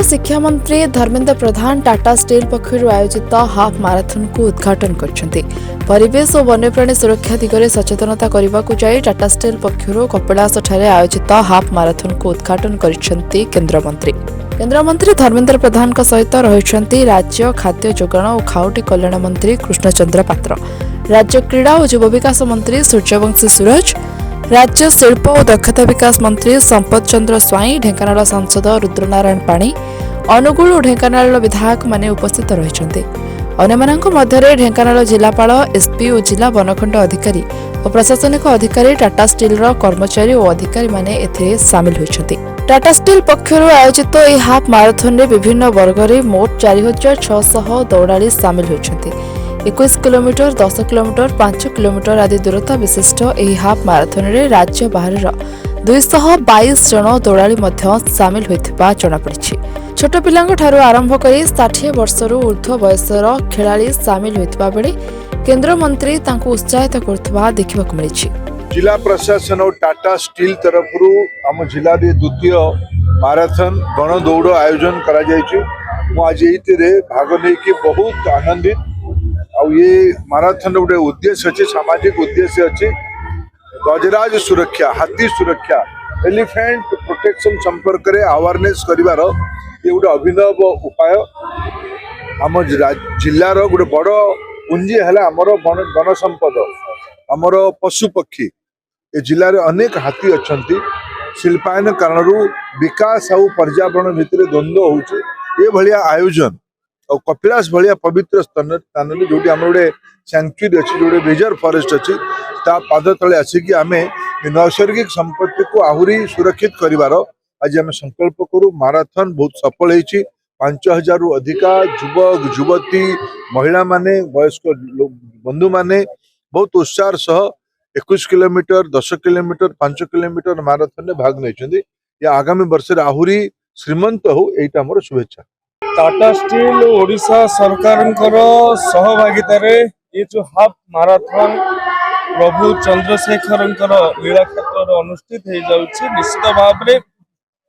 केंद्र शिक्षा मंत्री धर्मेंद्र प्रधान टाटा स्टील पक्षर आयोजित हाफ माराथन को उद्घाटन करछन्ति। परिवेश और वन्यप्राणी सुरक्षा दिगरे सचेतनता करने को जाई टाटा स्टील पक्षर कपिलास ठारे आयोजित हाफ माराथन को उद्घाटन करछन्ति केन्द्रमंत्री धर्मेंद्र प्रधान सहित रहिछन्ति राज्य खाद्य जोगाण और खाउटी कल्याण मंत्री कृष्णचंद्र पात्र, राज्य क्रीड़ा और युव विकास मंत्री सूर्यवंशी सूरज, राज्य शिल्प और दक्षता विकास मंत्री संपत चंद्र स्वाई, ढेंकानाल सांसद रुद्रनारायण पाणी, अनुगुल और ढेंकानाल विधायक माने उपस्थित रहिछन्ति। अन्यमानक मध्यरे ढेंकानाल जिलापाल, एसपी और जिला वनखंड अधिकारी और प्रशासनिक अधिकारी, टाटा स्टील कर्मचारी और अधिकारी माने एथिरे सामिल होइछन्ति। टाटा स्टील पक्षर आयोजित यह हाफ माराथन रे विभिन्न वर्गरे मोट 4600 दौड़ाली सामिल होइछन्ति। 21 किलोमीटर, 10 किलोमीटर, 5 किलोमीटर आदि दूरता विशिष्ट यह हाफ माराथन रे राज्य बाहर 222 जन दौड़ाली सामिल होइथिबा जଣାपड़िछि। छोट पिलांक ठारू आरंभ करी 60 वर्षर ऊर्ध्व बयसर खेलाड़ी सामिल होइथिबा बेले केंद्र मंत्री तांको उत्साहित करथबा देखिबाकु मिलिछि। जिला प्रशासन और टाटा स्टील तरफ आम जिले में द्वितीय माराथन गण दौड़ आयोजन करा आज ये भाग नहीं बहुत आनंदित। ये माराथन गोटे उद्देश्य अच्छे, सामाजिक उद्देश्य अच्छे, गजराज सुरक्षा, हाथी सुरक्षा, एलिफेंट प्रोटेक्शन संपर्क में अवेयरनेस करिवार ये गोटे अभिनव उपाय। आम जिलार गोटे बड़ पुंजी है आमर वन संपद, आमर पशु पक्षी। ये जिले में अनेक हाथी अच्छा, शिल्पायन कारण विकास और पर्यावरण भितर द्वंद्व होचे। ये भाया आयोजन और कपिलास भाया पवित्र स्थान जो गोटे सैंक्चुरी अच्छी, जो रिजर्व फॉरेस्ट अच्छी, पाद तले आसिक आम नैसर्गिक संपत्ति को आहरी सुरक्षित करिवार आज आम संकल्प करूँ। माराथन बहुत सफल होती। 5000 रु अधिका युवक युवती महिला माने वयस्क बंधु माने बहुत उत्साह सह 21 किलोमीटर, 10 किलोमीटर, 5 किलोमीटर माराथन में भाग नहीं। आगामी वर्ष आहरी श्रीमंत हो, यहीटा मोर शुभेच्छा। टाटा स्टील ओडिशा सरकार सहभागितार ये जो हाफ माराथन प्रभु चंद्रशेखर लीला क्षेत्र अनुष्ठित हो जाउछि। निश्चित भाव में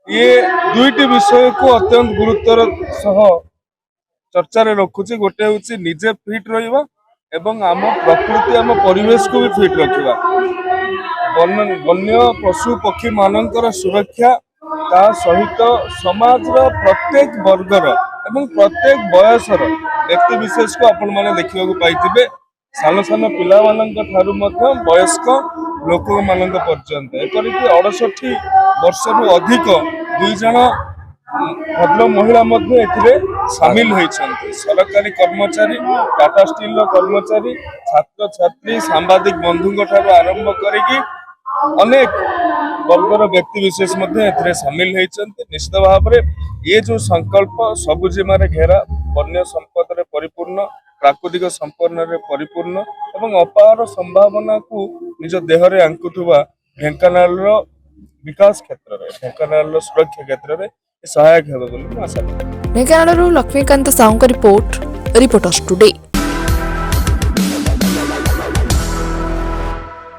ये दुईटी विषय को अत्यंत गुरुत्वर सह चर्चा रखुछि। गोटे हूँ निजे फिट रहिबा एवं आम प्रकृति आम परिवेश को भी फिट रखिबा, वन्य पशु पक्षी मानकर सुरक्षा ता सहित समाज प्रत्येक वर्गर एवं प्रत्येक बयसर व्यक्ति विशेष को आपण माने देखिबा पाइथिबे। सान सान पिला मानक ठारू मध्य वयस्क लोक मानक पर्यंत एपरिक 68 वर्षरु अधिक 2 जन भद्र महिला मध्य एथिरे सामिल होइछन्ति। सरकारी कर्मचारी, टाटा स्टील कर्मचारी, छात्र छात्री, सांबादिक बंधुଙ୍କ ठारू आरंभ करिकी अनेक वर्गर व्यक्ति विशेष मध्य एथिरे सामिल होइछन्ति। निश्चित भाव में ये जो संकल्प सबुजिमारे घेरा, वन्य संपद रे परिपूर्ण, प्राकृतिक संपन्न रे परिपूर्ण एवं अपार संभावना को निज देहरे आंकुथुवा ढेंकानाल विकास क्षेत्र रे, ढेंकानाल सुरक्षा क्षेत्र रे सहायक हेबो बोली आशा। Dhenkanal Laxmikant Sahu reporters today.